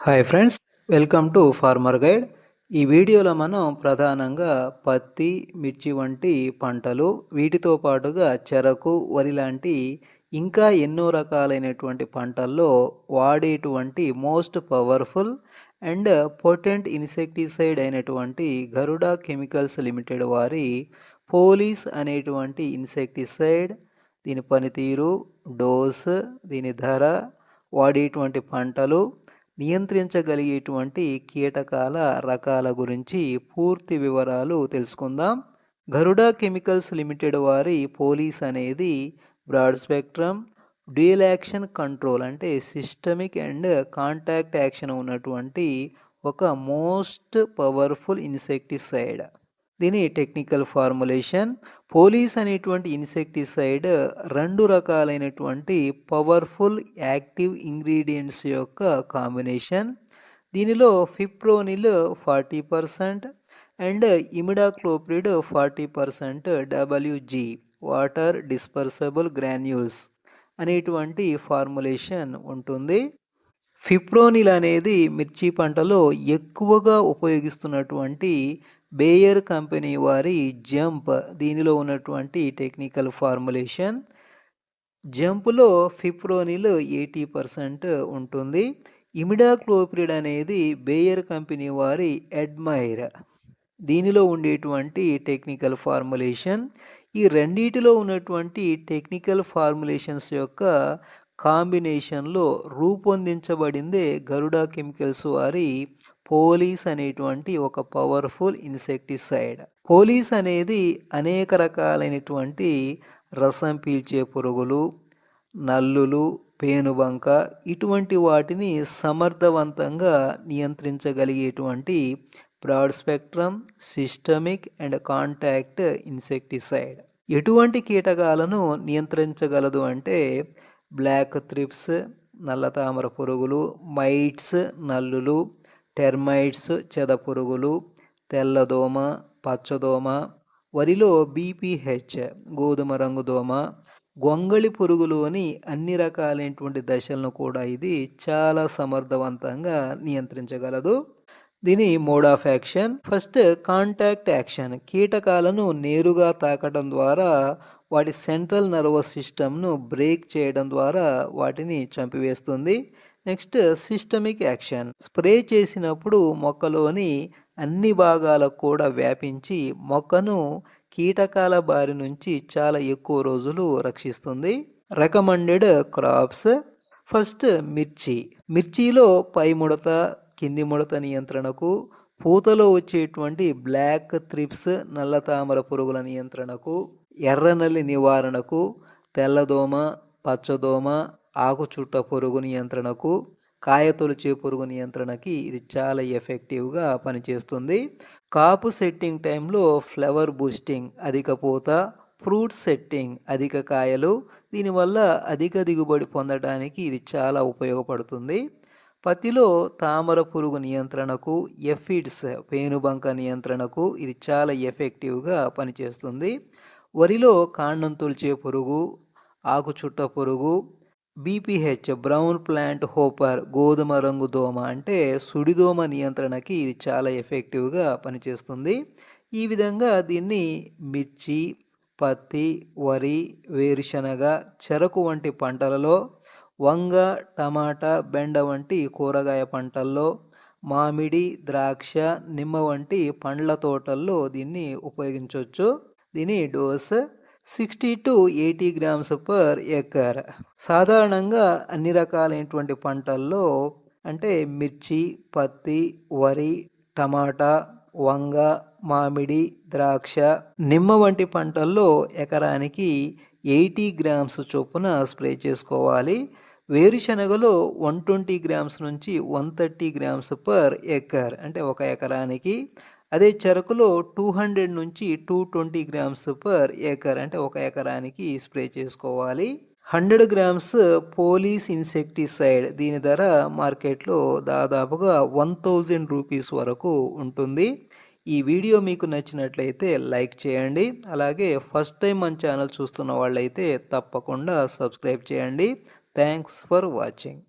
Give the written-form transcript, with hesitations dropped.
Hi friends, welcome to farmer guide. ఈ వీడియోలో మనం ప్రధానంగా పత్తి, మిర్చి వంటి పంటలు, వీటితో పాటుగా చెరకు, వరి లాంటి ఇంకా ఎన్నో రకాలైనటువంటి పంటల్లో వాడేటువంటి most powerful and potent insecticide అయినటువంటి గరుడ కెమికల్స్ లిమిటెడ్ వారి పోలీస్ అనేటువంటి ఇన్సెక్టిసైడ్, దీని పనితీరు, డోస్, దీని ధర, వాడేటువంటి పంటలు, నియంత్రించగలిగేటువంటి కీటకాల రకాల గురించి పూర్తి వివరాలు తెలుసుకుందాం. గరుడ కెమికల్స్ లిమిటెడ్ వారి పోలీస్ అనేది broad spectrum dual action control, అంటే సిస్టమిక్ అండ్ కాంటాక్ట్ యాక్షన్ ఉన్నటువంటి ఒక మోస్ట్ పవర్ఫుల్ ఇన్సెక్టిసైడ్. దీని టెక్నికల్ ఫార్ములేషన్: పోలీస్ అనేటువంటి ఇన్సెక్టిసైడ్ రెండు రకాలైనటువంటి పవర్ఫుల్ యాక్టివ్ ఇంగ్రీడియంట్స్ యొక్క కాంబినేషన్. దీనిలో fipronil 40% and imidacloprid 40% WG water dispersible granules అనేటువంటి ఫార్ములేషన్ ఉంటుంది. ఫిప్రోనిల్ అనేది మిర్చి పంటలో ఎక్కువగా ఉపయోగిస్తున్నటువంటి బేయర్ కంపెనీ వారి జంప్, దీనిలో ఉన్నటువంటి టెక్నికల్ ఫార్ములేషన్. జంప్లో ఫిప్రోనిల్ 80% ఉంటుంది. ఇమిడాక్లోప్రిడ్ అనేది బేయర్ కంపెనీ వారి అడ్మైర్, దీనిలో ఉండేటువంటి టెక్నికల్ ఫార్ములేషన్. ఈ రెండిటిలో ఉన్నటువంటి టెక్నికల్ ఫార్ములేషన్స్ యొక్క కాంబినేషన్లో రూపొందించబడిందే గరుడ కెమికల్స్ వారి పోలీస్ అనేటువంటి ఒక పవర్ఫుల్ ఇన్సెక్టిసైడ్. పోలీస్ అనేది అనేక రకాలైనటువంటి రసం పీల్చే పురుగులు, నల్లులు, పేనుబంక ఇటువంటి వాటిని సమర్థవంతంగా నియంత్రించగలిగేటువంటి broad spectrum systemic and contact insecticide. ఎటువంటి కీటకాలను నియంత్రించగలదు అంటే బ్లాక్ థ్రిప్స్, నల్ల తామర పురుగులు, మైట్స్ నల్లులు, టెర్మైట్స్ చెద పురుగులు, తెల్లదోమ, పచ్చదోమ, వరిలో BPH గోధుమ రంగు దోమ, గొంగళి పురుగులు అని అన్ని రకాలైనటువంటి దశలను కూడా ఇది చాలా సమర్థవంతంగా నియంత్రించగలదు. దీని mode of action: first contact action, కీటకాలను నేరుగా తాకడం ద్వారా వాటి సెంట్రల్ నర్వస్ సిస్టమ్ను బ్రేక్ చేయడం ద్వారా వాటిని చంపివేస్తుంది. నెక్స్ట్ సిస్టమిక్ యాక్షన్, స్ప్రే చేసినప్పుడు మొక్కలోని అన్ని భాగాలకు కూడా వ్యాపించి మొక్కను కీటకాల బారి నుంచి చాలా ఎక్కువ రోజులు రక్షిస్తుంది. రికమెండెడ్ క్రాప్స్: ఫస్ట్ మిర్చిలో పై ముడత, కింది ముడత నియంత్రణకు, పూతలో వచ్చేటువంటి బ్లాక్ థ్రిప్స్, నల్ల తామర పురుగుల నియంత్రణకు, ఎర్రనల్లి నివారణకు, తెల్లదోమ, పచ్చదోమ, ఆకుచుట్ట పురుగు నియంత్రణకు, కాయ తొలిచే పురుగు నియంత్రణకి ఇది చాలా ఎఫెక్టివ్గా పనిచేస్తుంది. కాపు సెట్టింగ్ టైంలో ఫ్లవర్ బూస్టింగ్, అధిక పూత, ఫ్రూట్ సెట్టింగ్, అధిక కాయలు, దీనివల్ల అధిక దిగుబడి పొందడానికి ఇది చాలా ఉపయోగపడుతుంది. పత్తిలో తామర పురుగు నియంత్రణకు, ఎఫిడ్స్ పేనుబంక నియంత్రణకు ఇది చాలా ఎఫెక్టివ్గా పనిచేస్తుంది. వరిలో కాండం తొలిచే పురుగు, ఆకుచుట్ట పురుగు, BPH బ్రౌన్ ప్లాంట్ హోపర్ గోధుమ రంగు దోమ అంటే సుడిదోమ నియంత్రణకి ఇది చాలా ఎఫెక్టివ్గా పనిచేస్తుంది. ఈ విధంగా దీన్ని మిర్చి, పత్తి, వరి, వేరుశనగ, చెరకు వంటి పంటలలో, వంగ, టమాటా, బెండ వంటి కూరగాయ పంటల్లో, మామిడి, ద్రాక్ష, నిమ్మ వంటి పండ్ల తోటల్లో దీన్ని ఉపయోగించవచ్చు. దీని dose 60 to 80 grams per acre. సాధారణంగా అన్ని రకాలైనటువంటి పంటల్లో అంటే మిర్చి, పత్తి, వరి, టమాటా, వంగ, మామిడి, ద్రాక్ష, నిమ్మ వంటి పంటల్లో ఎకరానికి 80 గ్రామ్స్ చొప్పున స్ప్రే చేసుకోవాలి. వేరుశనగలో 120 గ్రామ్స్ నుంచి 130 గ్రామ్స్ పర్ ఎకర్, అంటే ఒక ఎకరానికి. అదే చెరకులో 200 నుంచి 220 గ్రామ్స్ పర్ ఎకర్, అంటే ఒక ఎకరానికి స్ప్రే చేసుకోవాలి. 100 గ్రామ్స్ పోలీస్ ఇన్సెక్టిసైడ్, దీని ధర మార్కెట్లో దాదాపుగా 1000 రూపీస్ వరకు ఉంటుంది. ఈ వీడియో మీకు నచ్చినట్లయితే లైక్ చేయండి. అలాగే ఫస్ట్ టైం మన ఛానల్ చూస్తున్న వాళ్ళైతే తప్పకుండా సబ్స్క్రైబ్ చేయండి. Thanks for watching.